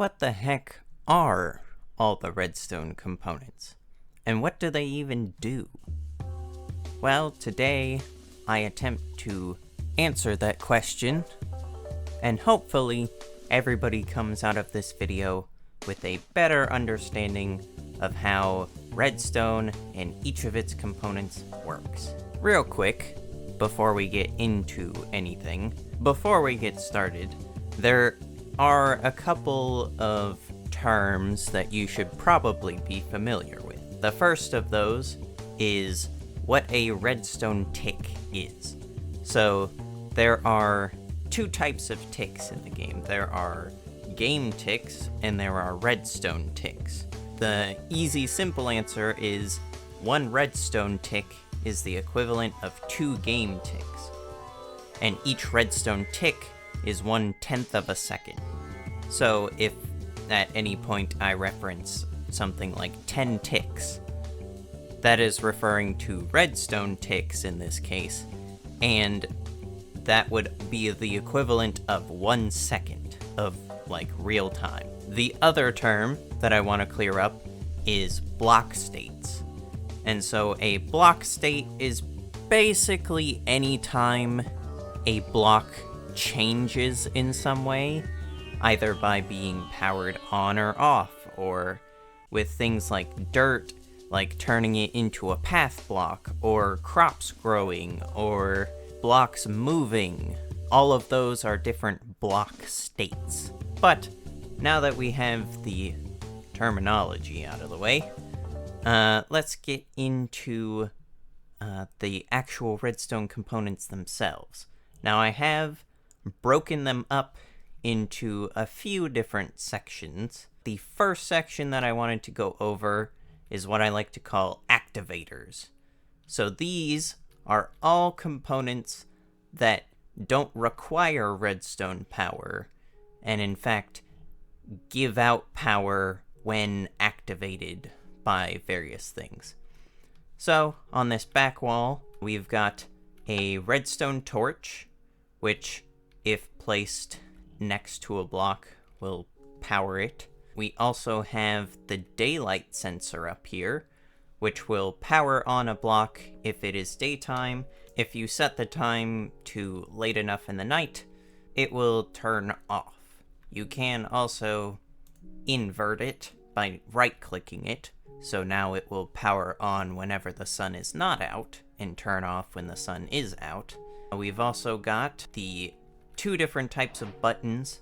what the heck are all the redstone components? And what do they even do? Well, today I attempt to answer that question, and hopefully everybody comes out of this video with a better understanding of how redstone and each of its components works. Real quick, before we get into anything, before we get started, there are a couple of terms that you should probably be familiar with. The first of those is what a redstone tick is. So there are two types of ticks in the game. There are game ticks and there are redstone ticks. The easy, simple answer is one redstone tick is the equivalent of 2 game ticks, and each redstone tick is 1/10 of a second. So if at any point I reference something like 10 ticks, that is referring to redstone ticks in this case, and that would be the equivalent of 1 second of, like, real time. The other term that I want to clear up is block states. And so a block state is basically any time a block changes in some way, either by being powered on or off, or with things like dirt, like turning it into a path block, or crops growing, or blocks moving. All of those are different block states. But now that we have the terminology out of the way, let's get into the actual redstone components themselves. Now, I have broken them up into a few different sections. The first section that I wanted to go over is what I like to call activators. So these are all components that don't require redstone power, and in fact give out power when activated by various things. So on this back wall, we've got a redstone torch, which, if placed next to a block, will power it. We also have the daylight sensor up here, which will power on a block if it is daytime. If you set the time to late enough in the night, it will turn off. You can also invert it by right-clicking it, so now it will power on whenever the sun is not out and turn off when the sun is out. We've also got the 2 different types of buttons.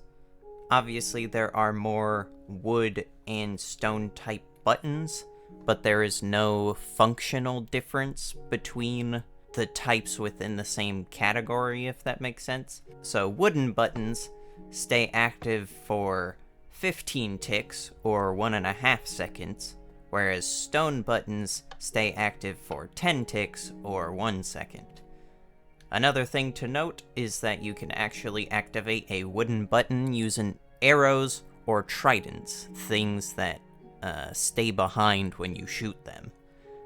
Obviously, there are more wood and stone type buttons, but there is no functional difference between the types within the same category, if that makes sense. So wooden buttons stay active for 15 ticks, or 1.5 seconds, whereas stone buttons stay active for 10 ticks, or 1 second. Another thing to note is that you can actually activate a wooden button using arrows or tridents, things that stay behind when you shoot them.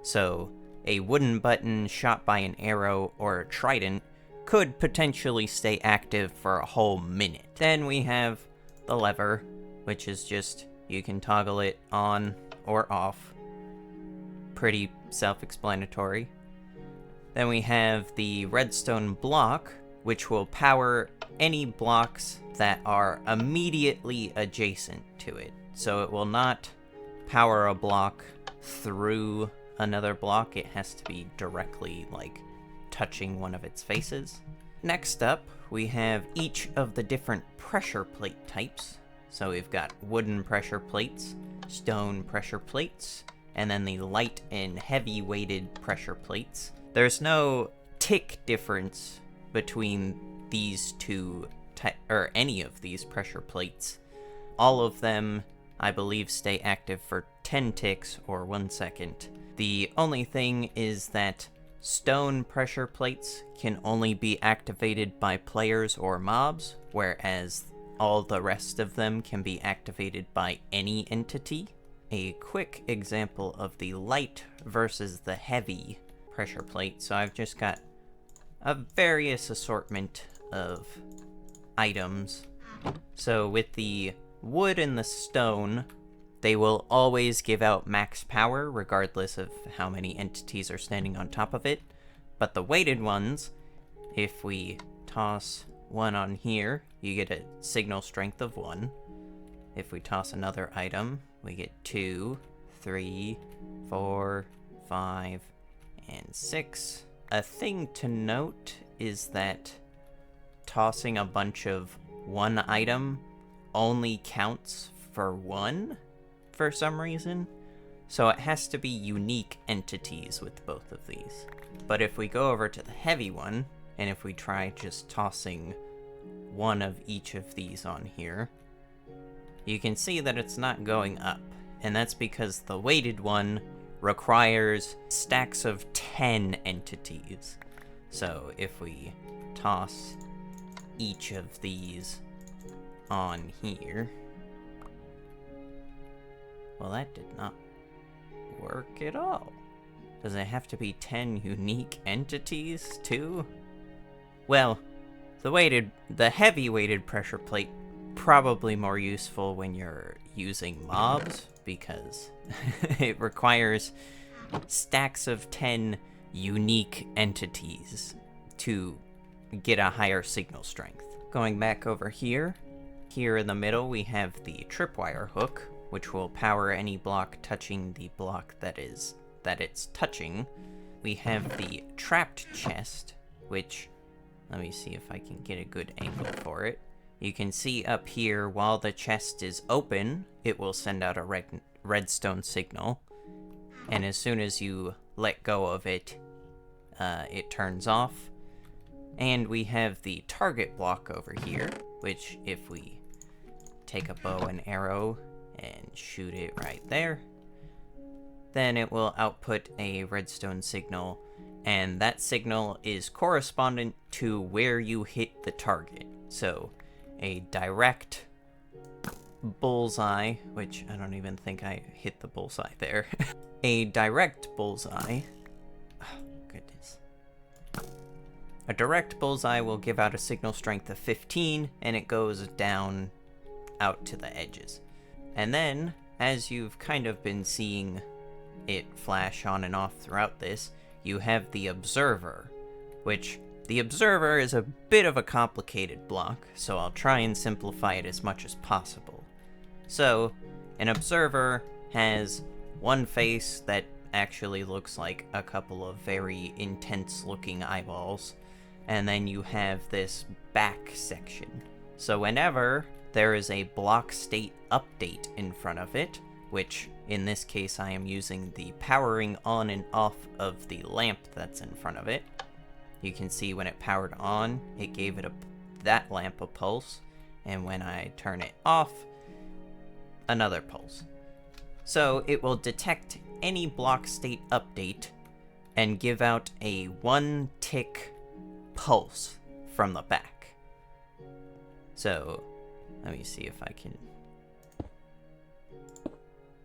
So a wooden button shot by an arrow or a trident could potentially stay active for a whole minute. Then we have the lever, which is just, you can toggle it on or off. Pretty self-explanatory. Then we have the redstone block, which will power any blocks that are immediately adjacent to it. So it will not power a block through another block. It has to be directly, like, touching one of its faces. Next up, we have each of the different pressure plate types. So we've got wooden pressure plates, stone pressure plates, and then the light and heavy weighted pressure plates. There's no tick difference between these two, or any of these pressure plates. All of them, I believe, stay active for 10 ticks or 1 second. The only thing is that stone pressure plates can only be activated by players or mobs, whereas all the rest of them can be activated by any entity. A quick example of the light versus the heavy pressure plate. So I've just got a various assortment of items. So with the wood and the stone, they will always give out max power regardless of how many entities are standing on top of it. But the weighted ones, if we toss one on here, you get a signal strength of 1. If we toss another item, we get 2, 3, 4, 5, and 6. A thing to note is that tossing a bunch of one item only counts for 1 for some reason. So it has to be unique entities with both of these. But if we go over to the heavy one, and if we try just tossing one of each of these on here, you can see that it's not going up. And that's because the weighted one requires stacks of 10 entities. So if we toss each of these on here, well, that did not work at all. Does it have to be 10 unique entities too? Well, the heavy weighted pressure plate probably more useful when you're using mobs, because it requires stacks of 10 unique entities to get a higher signal strength. Going back over here in the middle we have the tripwire hook, which will power any block touching the block that it's touching. We have the trapped chest, which, let me see if I can get a good angle for it. You can see up here, while the chest is open, it will send out a redstone signal. And as soon as you let go of it, it turns off. And we have the target block over here, which if we take a bow and arrow and shoot it right there, then it will output a redstone signal, and that signal is correspondent to where you hit the target. So a direct bullseye, which I don't even think I hit the bullseye there. A direct bullseye, oh, goodness. A direct bullseye will give out a signal strength of 15, and it goes down out to the edges. And then, as you've kind of been seeing it flash on and off throughout this, you have the observer, which the observer is a bit of a complicated block, so I'll try and simplify it as much as possible. So, an observer has one face that actually looks like a couple of very intense looking eyeballs, and then you have this back section. So whenever there is a block state update in front of it, which in this case I am using the powering on and off of the lamp that's in front of it, you can see when it powered on, it gave it that lamp a pulse, and when I turn it off, another pulse. So it will detect any block state update and give out a 1-tick pulse from the back. So let me see if I can...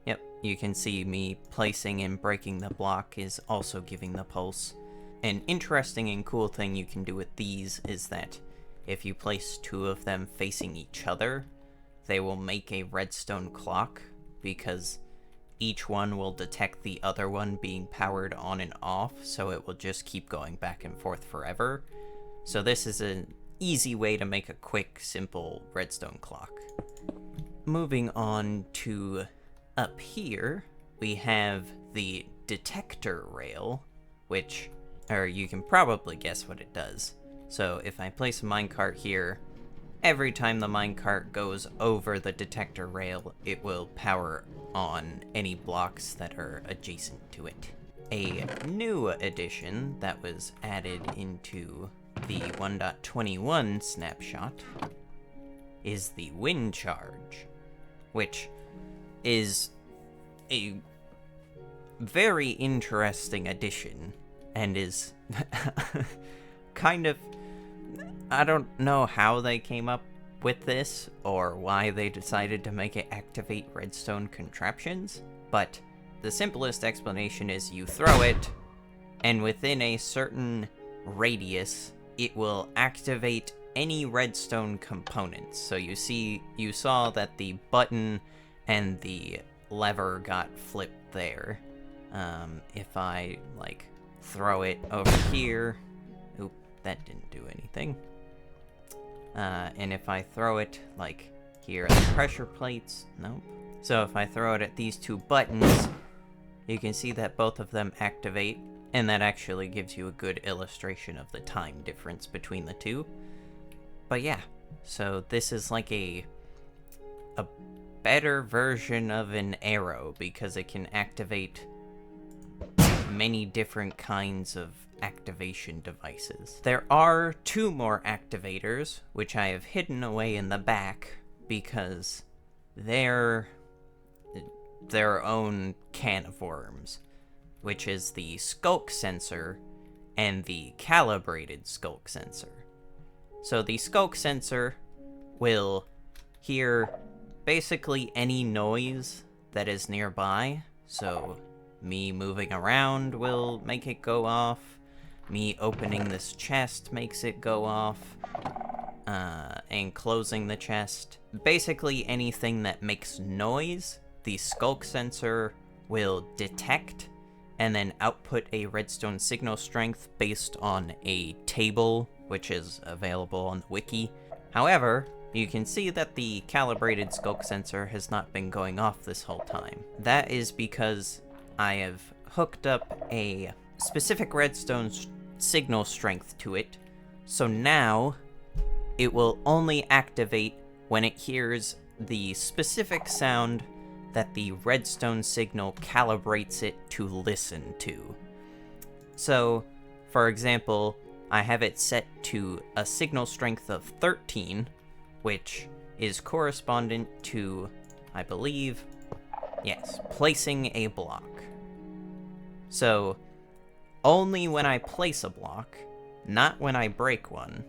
Yep, you can see me placing and breaking the block is also giving the pulse. An interesting and cool thing you can do with these is that if you place 2 of them facing each other, they will make a redstone clock, because each one will detect the other one being powered on and off, so it will just keep going back and forth forever. So this is an easy way to make a quick, simple redstone clock. Moving on to up here, we have the detector rail, which, or you can probably guess what it does. So if I place a minecart here, every time the minecart goes over the detector rail, it will power on any blocks that are adjacent to it. A new addition that was added into the 1.21 snapshot is the wind charge, which is a very interesting addition and is kind of... I don't know how they came up with this or why they decided to make it activate redstone contraptions, but the simplest explanation is you throw it, and within a certain radius, it will activate any redstone components. So you saw that the button and the lever got flipped there. If I, like, throw it over here... Oop, that didn't do anything. And if I throw it, like, here at the pressure plates... Nope. So if I throw it at these two buttons, you can see that both of them activate, and that actually gives you a good illustration of the time difference between the two. But yeah, so this is like a better version of an arrow, because it can activate many different kinds of activation devices. There are 2 more activators, which I have hidden away in the back, because they're their own can of worms, which is the skulk sensor and the calibrated skulk sensor. So the skulk sensor will hear basically any noise that is nearby, so me moving around will make it go off, me opening this chest makes it go off, and closing the chest. Basically anything that makes noise, the skulk sensor will detect and then output a redstone signal strength based on a table, which is available on the wiki. However, you can see that the calibrated skulk sensor has not been going off this whole time. That is because I have hooked up a specific redstone signal strength to it, so now it will only activate when it hears the specific sound that the redstone signal calibrates it to listen to. So, for example, I have it set to a signal strength of 13, which is correspondent to, I believe, yes, placing a block. So, only when I place a block, not when I break one.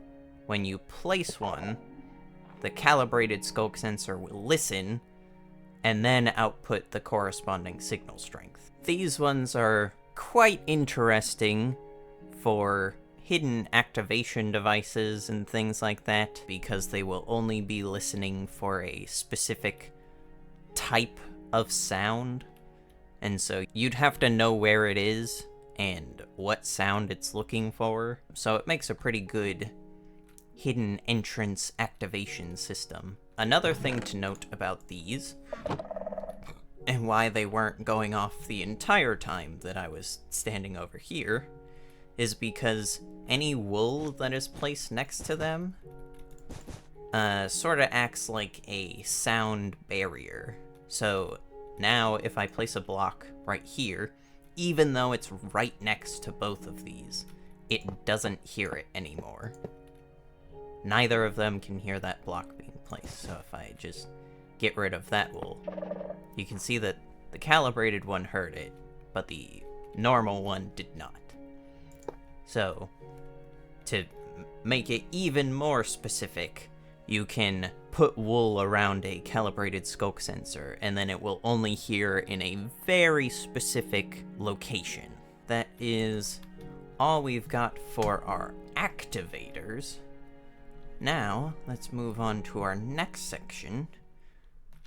When you place one, the calibrated skulk sensor will listen and then output the corresponding signal strength. These ones are quite interesting for hidden activation devices and things like that, because they will only be listening for a specific type of sound, and so you'd have to know where it is and what sound it's looking for. So it makes a pretty good hidden entrance activation system. Another thing to note about these, and why they weren't going off the entire time that I was standing over here, is because any wool that is placed next to them sort of acts like a sound barrier. So now if I place a block right here, even though it's right next to both of these, it doesn't hear it anymore. Neither of them can hear that block being placed, so if I just get rid of that wool, you can see that the calibrated one heard it, but the normal one did not. So, to make it even more specific, you can put wool around a calibrated skulk sensor, and then it will only hear in a very specific location. That is all we've got for our activators. Now, let's move on to our next section,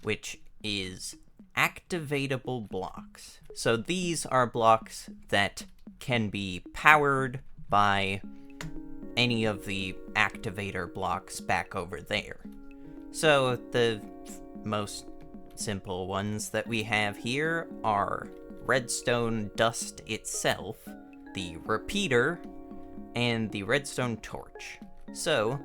which is Activatable Blocks. So these are blocks that can be powered by any of the activator blocks back over there. So the most simple ones that we have here are redstone dust itself, the repeater, and the redstone torch. So,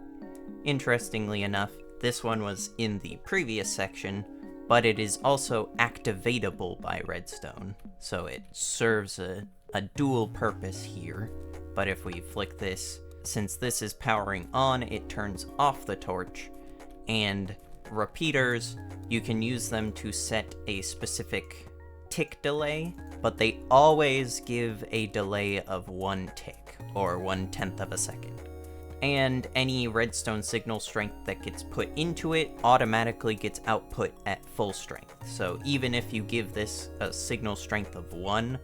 interestingly enough, this one was in the previous section, but it is also activatable by redstone, so it serves a dual purpose here. But if we flick this, since this is powering on, it turns off the torch, and repeaters, you can use them to set a specific tick delay, but they always give a delay of 1 tick, or 1/10 of a second. And any redstone signal strength that gets put into it automatically gets output at full strength. So even if you give this a signal strength of 1,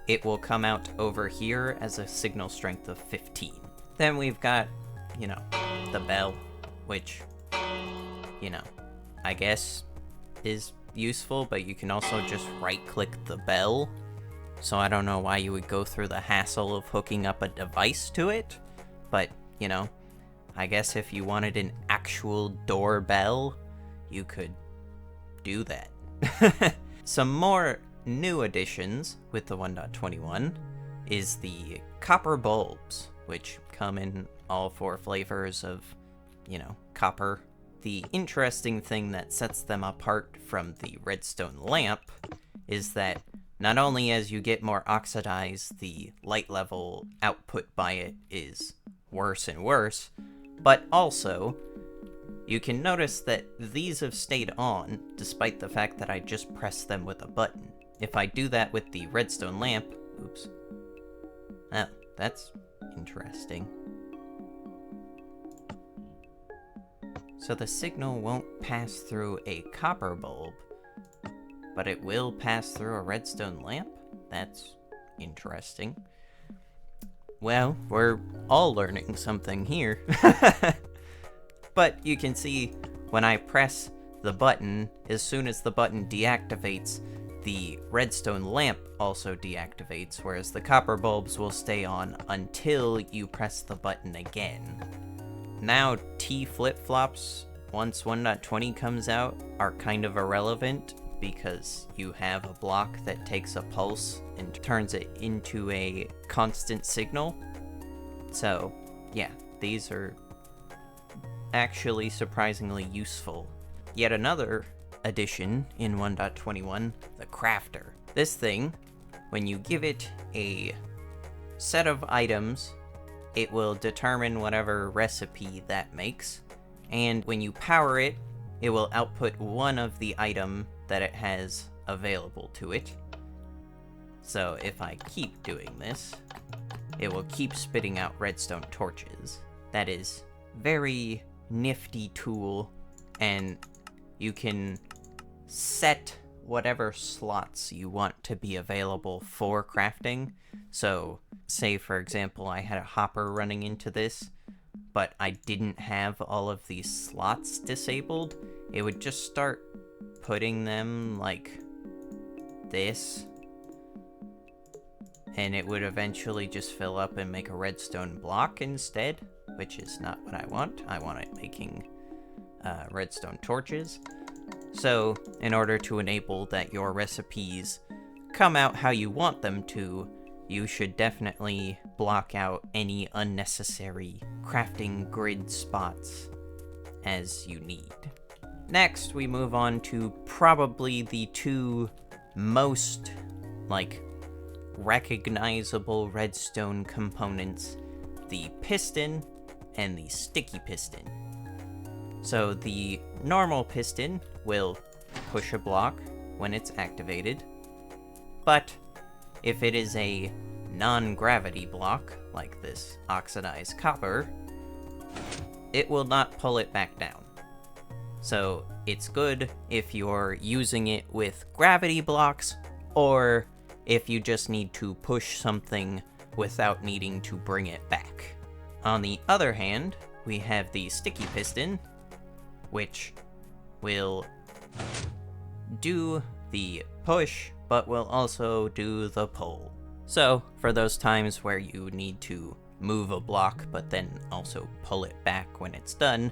it will come out over here as a signal strength of 15. Then we've got, the bell, which, you know, I guess is useful, but you can also just right-click the bell. So I don't know why you would go through the hassle of hooking up a device to it, but, you know, I guess if you wanted an actual doorbell, you could do that. Some more new additions with the 1.21 is the copper bulbs, which come in all 4 flavors of, you know, copper. The interesting thing that sets them apart from the redstone lamp is that not only as you get more oxidized, the light level output by it is worse and worse, but also you can notice that these have stayed on despite the fact that I just pressed them with a button. If I do that with the redstone lamp, oops. Oh, that's interesting. So the signal won't pass through a copper bulb, but it will pass through a redstone lamp? That's interesting. Well, we're all learning something here. But you can see when I press the button, as soon as the button deactivates, the redstone lamp also deactivates, whereas the copper bulbs will stay on until you press the button again. Now T flip-flops, once 1.20 comes out, are kind of irrelevant because you have a block that takes a pulse and turns it into a constant signal. So, yeah, these are actually surprisingly useful. Yet another addition in 1.21, the crafter. This thing, when you give it a set of items, it will determine whatever recipe that makes, and when you power it, it will output one of the item that it has available to it. So if I keep doing this, it will keep spitting out redstone torches. That is very nifty tool, and you can set whatever slots you want to be available for crafting. So say for example I had a hopper running into this, but I didn't have all of these slots disabled, it would just start putting them like this, and it would eventually just fill up and make a redstone block instead, which is not what I want. I want it making redstone torches. So in order to enable that your recipes come out how you want them to, you should definitely block out any unnecessary crafting grid spots as you need. Next, we move on to probably the 2 most, recognizable redstone components, the piston and the sticky piston. So the normal piston will push a block when it's activated, but if it is a non-gravity block, like this oxidized copper, it will not pull it back down. So it's good if you're using it with gravity blocks, or if you just need to push something without needing to bring it back. On the other hand, we have the sticky piston, which will do the push, but will also do the pull. So, for those times where you need to move a block, but then also pull it back when it's done,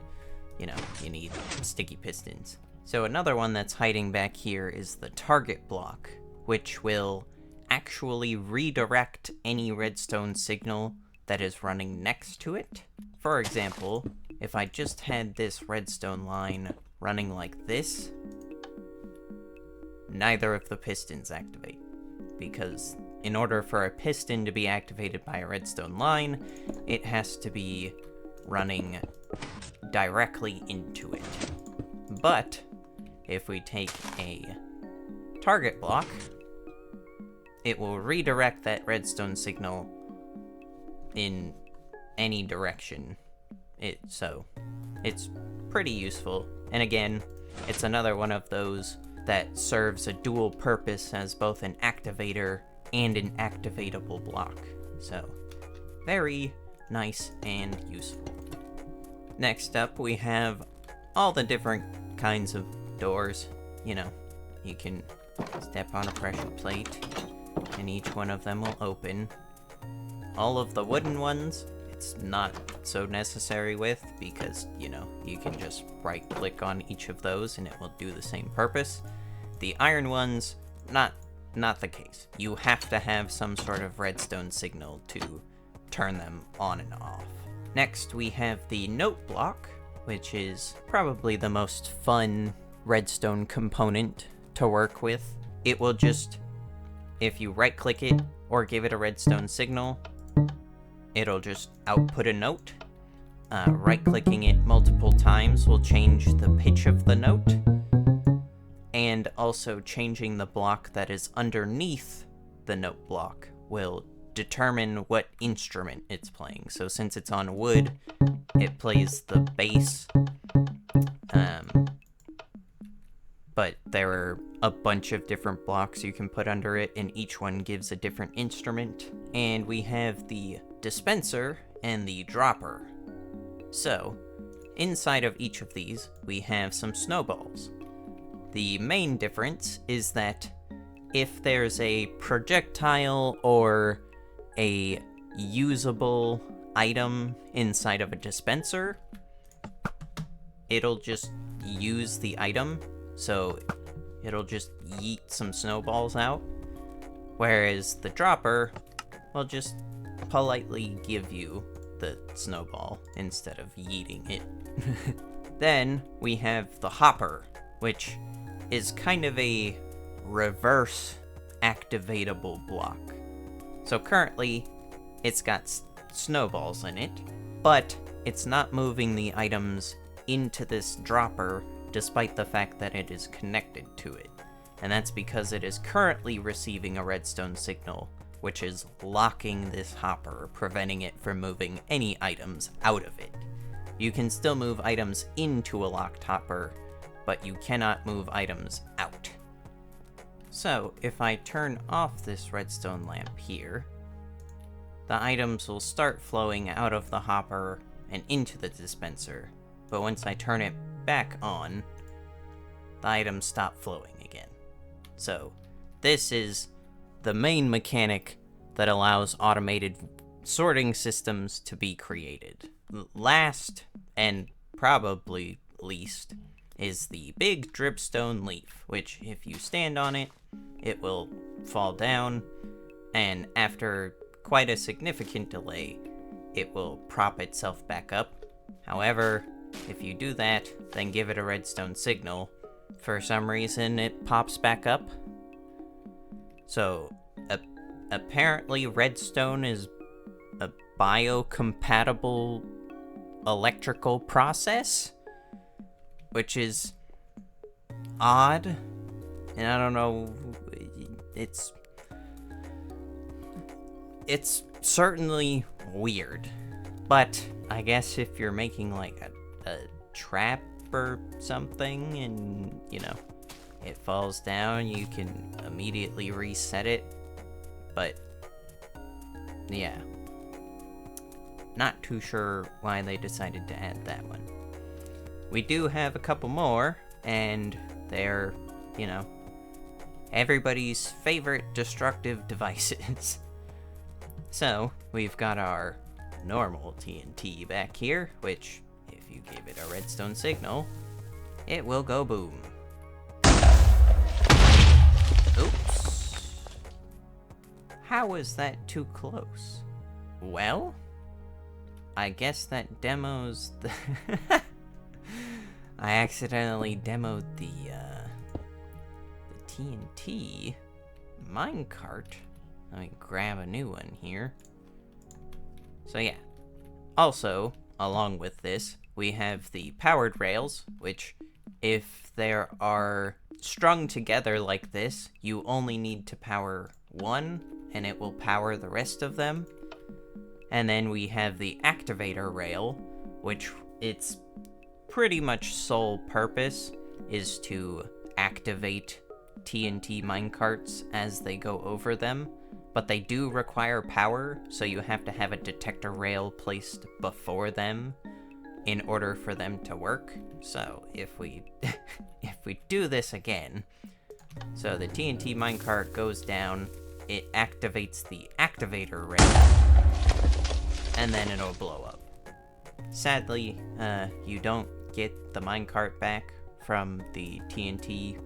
you need sticky pistons. So another one that's hiding back here is the target block, which will actually redirect any redstone signal that is running next to it. For example, if I just had this redstone line running like this, neither of the pistons activate, because in order for a piston to be activated by a redstone line, it has to be running directly into it. But if we take a target block, it will redirect that redstone signal in any direction. So it's pretty useful. And again, it's another one of those that serves a dual purpose as both an activator and an activatable block. So very nice and useful. Next up, we have all the different kinds of doors. You know, you can step on a pressure plate, and each one of them will open. All of the wooden ones, it's not so necessary with, because, you know, you can just right-click on each of those and it will do the same purpose. The iron ones, not the case. You have to have some sort of redstone signal to turn them on and off. Next, we have the note block, which is probably the most fun redstone component to work with. It will just, if you right-click it or give it a redstone signal, it'll just output a note. Right-clicking it multiple times will change the pitch of the note, and also changing the block that is underneath the note block will determine what instrument it's playing. So since it's on wood, it plays the bass, but there are a bunch of different blocks you can put under it, and each one gives a different instrument. And we have the dispenser and the dropper. So, inside of each of these, we have some snowballs. The main difference is that if there's a projectile or a usable item inside of a dispenser, it'll just use the item, so it'll just yeet some snowballs out, whereas the dropper will just politely give you the snowball instead of yeeting it. Then we have the hopper, which is kind of a reverse activatable block. So currently, it's got snowballs in it, but it's not moving the items into this dropper despite the fact that it is connected to it. And that's because it is currently receiving a redstone signal, which is locking this hopper, preventing it from moving any items out of it. You can still move items into a locked hopper, but you cannot move items out. So, if I turn off this redstone lamp here, the items will start flowing out of the hopper and into the dispenser, but once I turn it back on, the items stop flowing again. So, this is the main mechanic that allows automated sorting systems to be created. Last, and probably least, is the big dripstone leaf, which if you stand on it, it will fall down, and after quite a significant delay, it will prop itself back up. However, if you do that, then give it a redstone signal, for some reason it pops back up. So, apparently redstone is a biocompatible electrical process, which is odd, and I don't know, it's certainly weird, but I guess if you're making like a trap or something and, you know, it falls down, you can immediately reset it, but yeah, not too sure why they decided to add that one. We do have a couple more, and they're, you know, everybody's favorite destructive devices. So, we've got our normal TNT back here, which, if you give it a redstone signal, it will go boom. Oops. How was that too close? Well, I guess that demos the... I accidentally demoed the TNT minecart. Let me grab a new one here. So yeah. Also, along with this, we have the powered rails, which, if there are strung together like this, you only need to power one, and it will power the rest of them. And then we have the activator rail, which its pretty much sole purpose is to activate TNT minecarts as they go over them, but they do require power, so you have to have a detector rail placed before them, in order for them to work. So if we if we do this again, so the TNT minecart goes down, it activates the activator ring, and then it'll blow up. Sadly, you don't get the minecart back from the TNT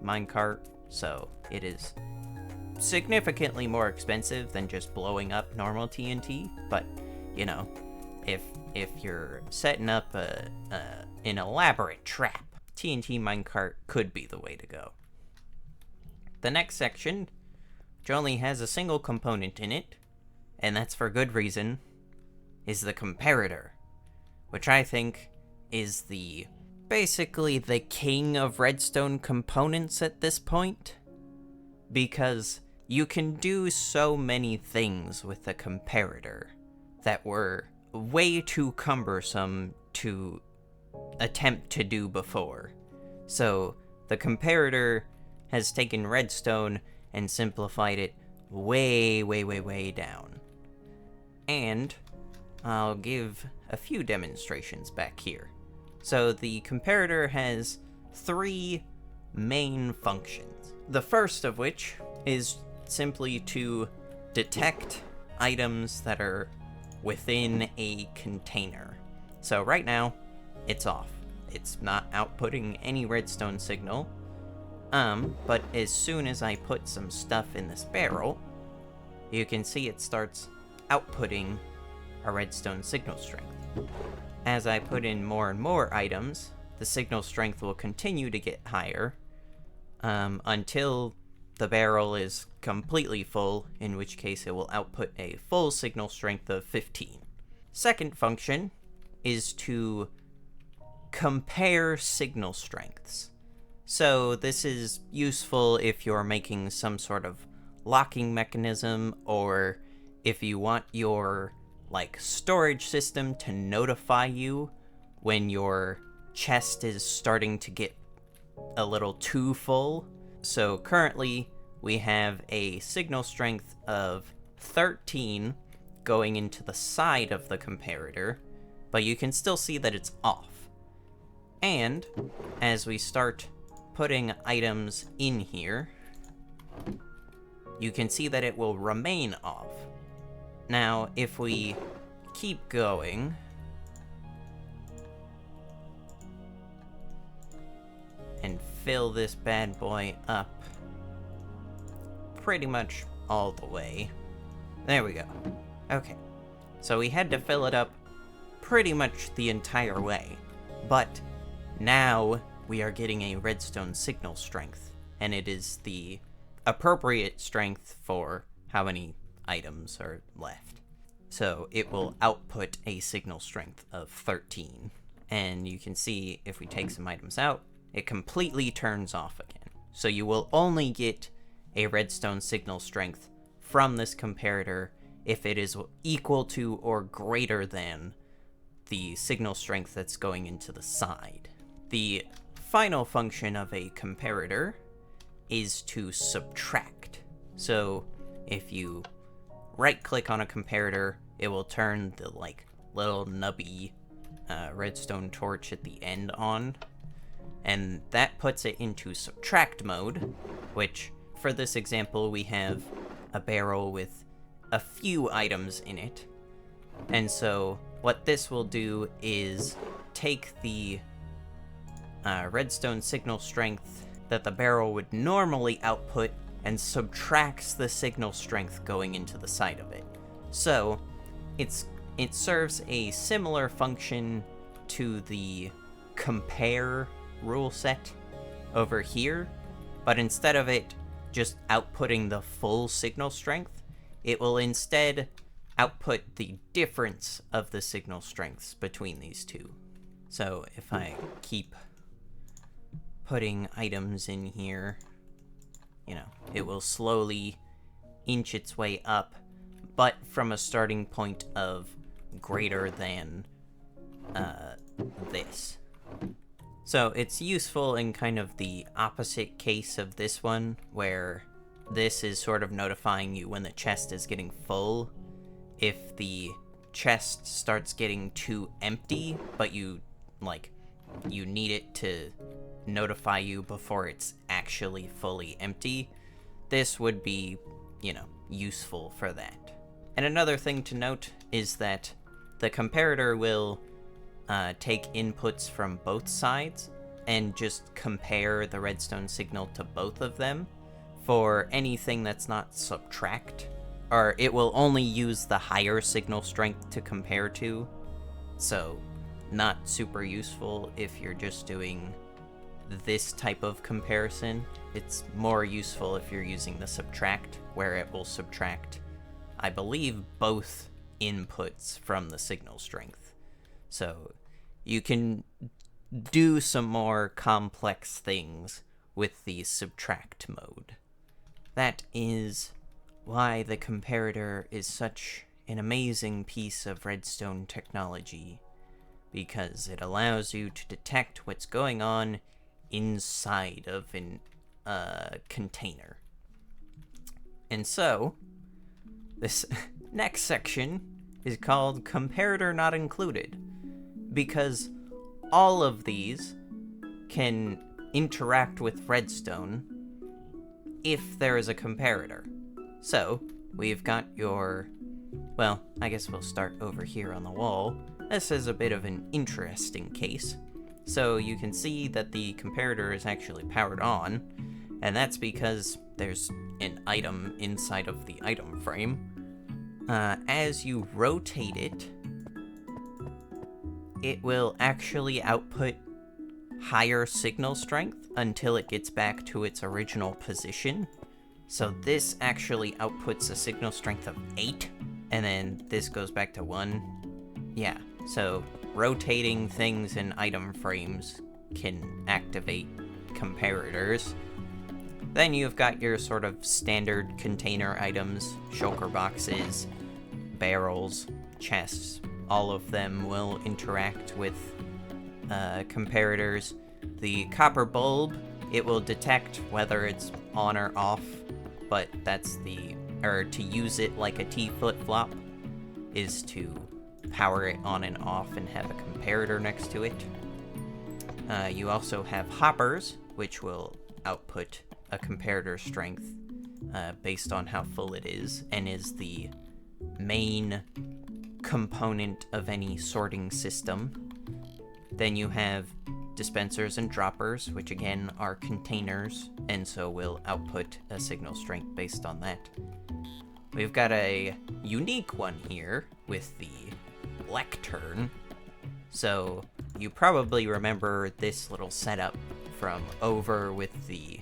minecart, so it is significantly more expensive than just blowing up normal TNT. But you know, if you're setting up an elaborate trap, TNT minecart could be the way to go. The next section, which only has a single component in it, and that's for good reason, is the comparator, which I think is basically the king of redstone components at this point, because you can do so many things with the comparator that were way too cumbersome to attempt to do before. So the comparator has taken redstone and simplified it way, way, way, way down. And I'll give a few demonstrations back here. So the comparator has 3 main functions. The first of which is simply to detect items that are within a container. So right now, it's off. It's not outputting any redstone signal. But as soon as I put some stuff in this barrel, you can see it starts outputting a redstone signal strength. As I put in more and more items, the signal strength will continue to get higher, until the barrel is completely full, in which case it will output a full signal strength of 15. Second function is to compare signal strengths. So this is useful if you're making some sort of locking mechanism, or if you want your storage system to notify you when your chest is starting to get a little too full. So currently we have a signal strength of 13 going into the side of the comparator, but you can still see that it's off. And as we start putting items in here, you can see that it will remain off. Now, if we keep going, and fill this bad boy up pretty much all the way. There we go. Okay. So we had to fill it up pretty much the entire way. But now we are getting a redstone signal strength, and it is the appropriate strength for how many items are left. So it will output a signal strength of 13. And you can see if we take some items out, it completely turns off again. So you will only get a redstone signal strength from this comparator if it is equal to or greater than the signal strength that's going into the side. The final function of a comparator is to subtract. So if you right-click on a comparator, it will turn the little nubby redstone torch at the end on, and that puts it into subtract mode, which for this example we have a barrel with a few items in it. And so what this will do is take the redstone signal strength that the barrel would normally output and subtracts the signal strength going into the side of it. So it serves a similar function to the compare rule set over here, but instead of it just outputting the full signal strength, it will instead output the difference of the signal strengths between these two. So if I keep putting items in here, it will slowly inch its way up, but from a starting point of greater than this. So it's useful in kind of the opposite case of this one, where this is sort of notifying you when the chest is getting full. If the chest starts getting too empty, but you need it to notify you before it's actually fully empty, this would be, useful for that. And another thing to note is that the comparator will take inputs from both sides and just compare the redstone signal to both of them for anything that's not subtract, or it will only use the higher signal strength to compare to, so not super useful if you're just doing this type of comparison. It's more useful if you're using the subtract, where it will subtract, I believe, both inputs from the signal strength. So you can do some more complex things with the subtract mode. That is why the comparator is such an amazing piece of redstone technology, because it allows you to detect what's going on inside of a container. And so, this next section is called Comparator Not Included, because all of these can interact with redstone if there is a comparator. So, we've got your... well, I guess we'll start over here on the wall. This is a bit of an interesting case. So you can see that the comparator is actually powered on, and that's because there's an item inside of the item frame. As you rotate it, it will actually output higher signal strength until it gets back to its original position. So this actually outputs a signal strength of 8, and then this goes back to 1. Yeah, so rotating things in item frames can activate comparators. Then you've got your sort of standard container items, shulker boxes, barrels, chests. All of them will interact with comparators. The copper bulb, it will detect whether it's on or off, but that's to use it like a T flip-flop is to power it on and off and have a comparator next to it. You also have hoppers, which will output a comparator strength based on how full it is, and is the main component of any sorting system. Then you have dispensers and droppers, which again are containers, and so will output a signal strength based on that. We've got a unique one here with the lectern. So you probably remember this little setup from over with the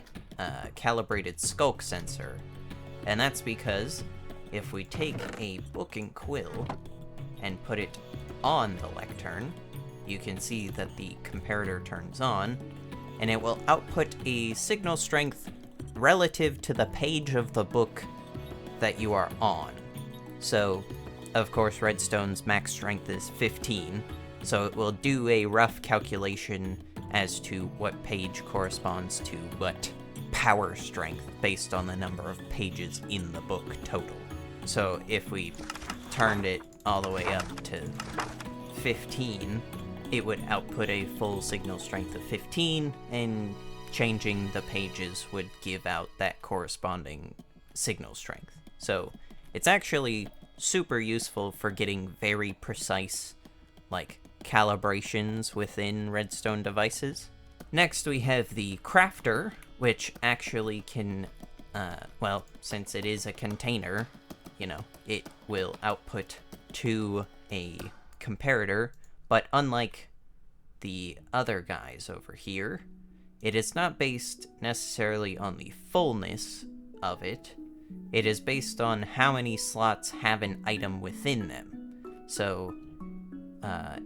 calibrated skulk sensor, and that's because if we take a book and quill and put it on the lectern, you can see that the comparator turns on, and it will output a signal strength relative to the page of the book that you are on. So, of course, redstone's max strength is 15, so it will do a rough calculation as to what page corresponds to what power strength based on the number of pages in the book total. So if we turned it all the way up to 15, it would output a full signal strength of 15, and changing the pages would give out that corresponding signal strength. So it's actually super useful for getting very precise, calibrations within redstone devices. Next we have the crafter, which actually can, since it is a container, it will output to a comparator, but unlike the other guys over here, it is not based necessarily on the fullness of it. It is based on how many slots have an item within them. So,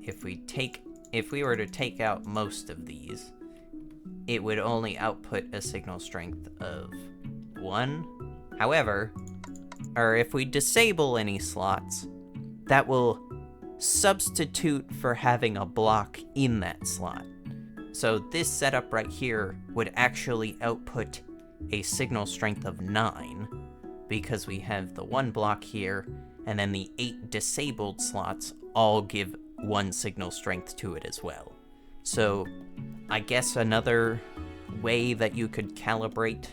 if we were to take out most of these, it would only output a signal strength of 1. However, if we disable any slots, that will substitute for having a block in that slot. So this setup right here would actually output a signal strength of 9, because we have the 1 block here, and then the 8 disabled slots all give 1 signal strength to it as well. So I guess another way that you could calibrate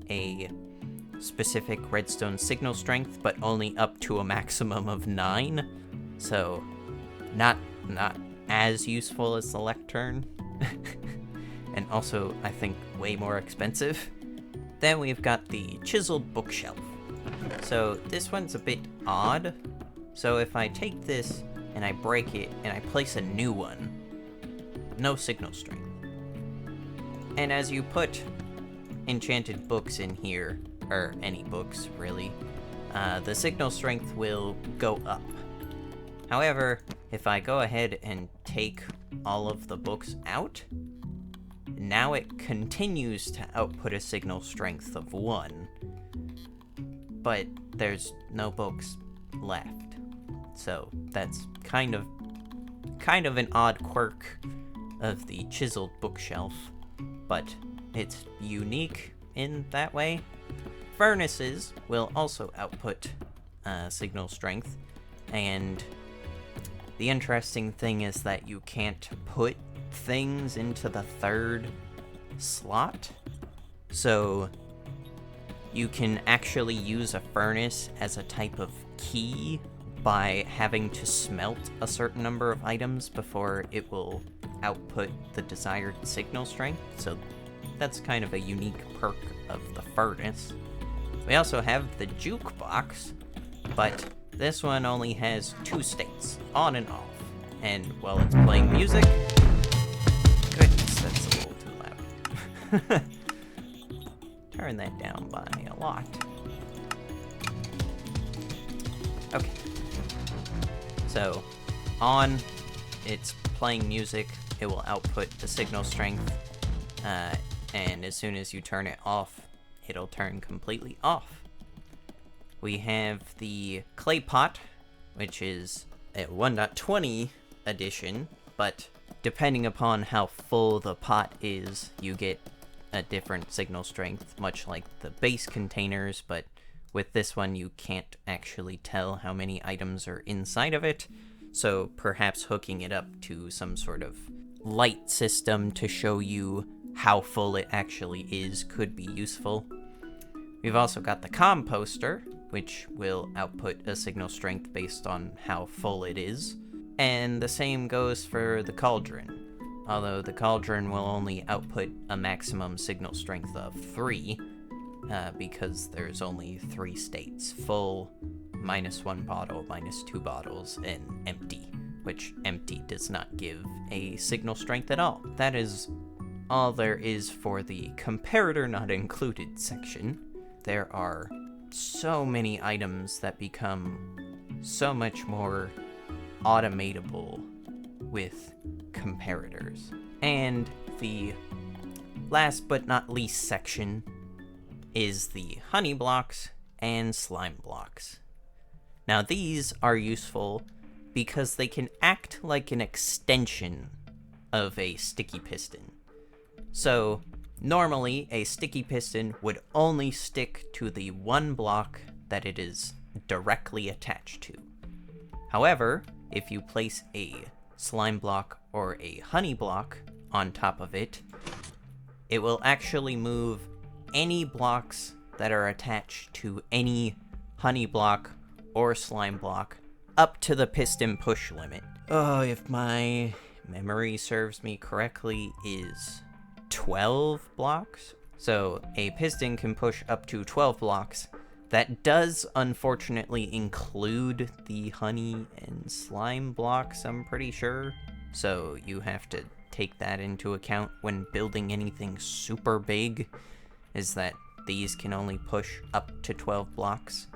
a specific redstone signal strength, but only up to a maximum of 9. So not as useful as the lectern. And also, I think, way more expensive. Then we've got the chiseled bookshelf. So this one's a bit odd. So if I take this and I break it and I place a new one, no signal strength. And as you put enchanted books in here, or any books really, the signal strength will go up. However, if I go ahead and take all of the books out, now it continues to output a signal strength of 1, but there's no books left. So that's kind of an odd quirk of the chiseled bookshelf, but it's unique in that way. Furnaces will also output signal strength, and the interesting thing is that you can't put things into the 3rd slot. So you can actually use a furnace as a type of key by having to smelt a certain number of items before it will output the desired signal strength. So that's kind of a unique perk of the furnace. We also have the jukebox, but this one only has 2 states, on and off. And while it's playing music, goodness, that's a little too loud. Turn that down by a lot. Okay. So, on, it's playing music, it will output the signal strength, and as soon as you turn it off, it'll turn completely off. We have the clay pot, which is a 1.20 edition, but depending upon how full the pot is, you get a different signal strength, much like the base containers, but with this one you can't actually tell how many items are inside of it, so perhaps hooking it up to some sort of light system to show you how full it actually is could be useful. We've also got the composter, which will output a signal strength based on how full it is. And the same goes for the cauldron, although the cauldron will only output a maximum signal strength of 3, because there's only 3 states: full, -1 bottle, -2 bottles, and empty, which empty does not give a signal strength at all. That is all there is for the Comparator Not Included section. There are so many items that become so much more automatable with comparators. And the last but not least section is the honey blocks and slime blocks. Now these are useful because they can act like an extension of a sticky piston. So normally a sticky piston would only stick to the 1 block that it is directly attached to. However, if you place a slime block or a honey block on top of it, it will actually move any blocks that are attached to any honey block or slime block up to the piston push limit. Oh, if my memory serves me correctly, is 12 blocks. So a piston can push up to 12 blocks. That does unfortunately include the honey and slime blocks, I'm pretty sure. So you have to take that into account when building anything super big, is that these can only push up to 12 blocks.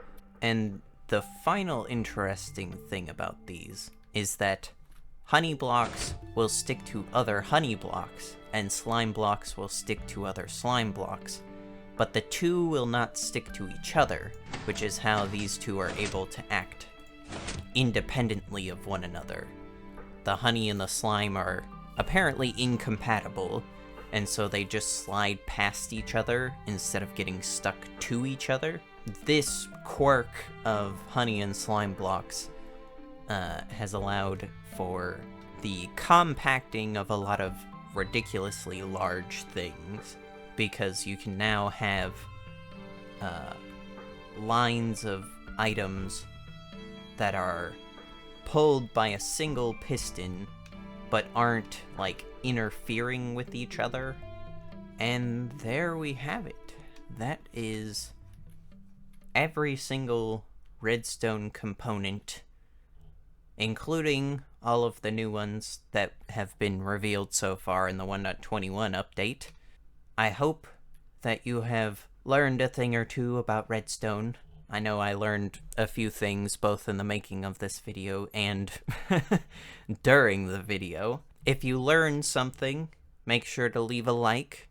And the final interesting thing about these is that honey blocks will stick to other honey blocks, and slime blocks will stick to other slime blocks. But the two will not stick to each other, which is how these two are able to act independently of one another. The honey and the slime are apparently incompatible, and so they just slide past each other instead of getting stuck to each other. this quirk of honey and slime blocks has allowed for the compacting of a lot of ridiculously large things, because you can now have lines of items that are pulled by a single piston but aren't like interfering with each other. And there we have it. That is every single redstone component, including all of the new ones that have been revealed so far in the 1.21 update. I hope that you have learned a thing or two about redstone. I know I learned a few things both in the making of this video and during the video. If you learned something, make sure to leave a like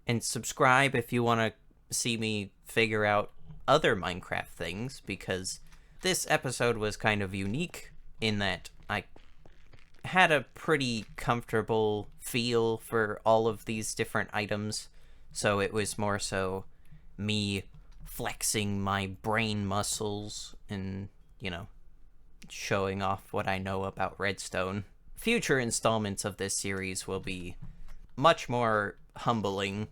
and subscribe if you want to see me figure out other Minecraft things, because this episode was kind of unique in that I had a pretty comfortable feel for all of these different items, so it was more so me flexing my brain muscles and, you know, showing off what I know about redstone. Future installments of this series will be much more humbling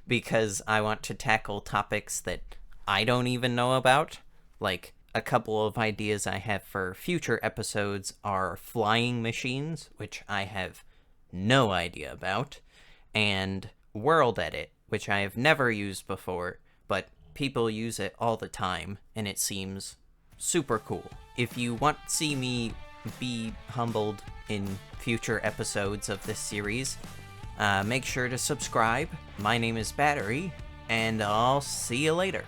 because I want to tackle topics that I don't even know about. Like, a couple of ideas I have for future episodes are flying machines, which I have no idea about, and world edit, which I have never used before, but people use it all the time, and it seems super cool. If you want to see me be humbled in future episodes of this series, make sure to subscribe. My name is Battery, and I'll see you later.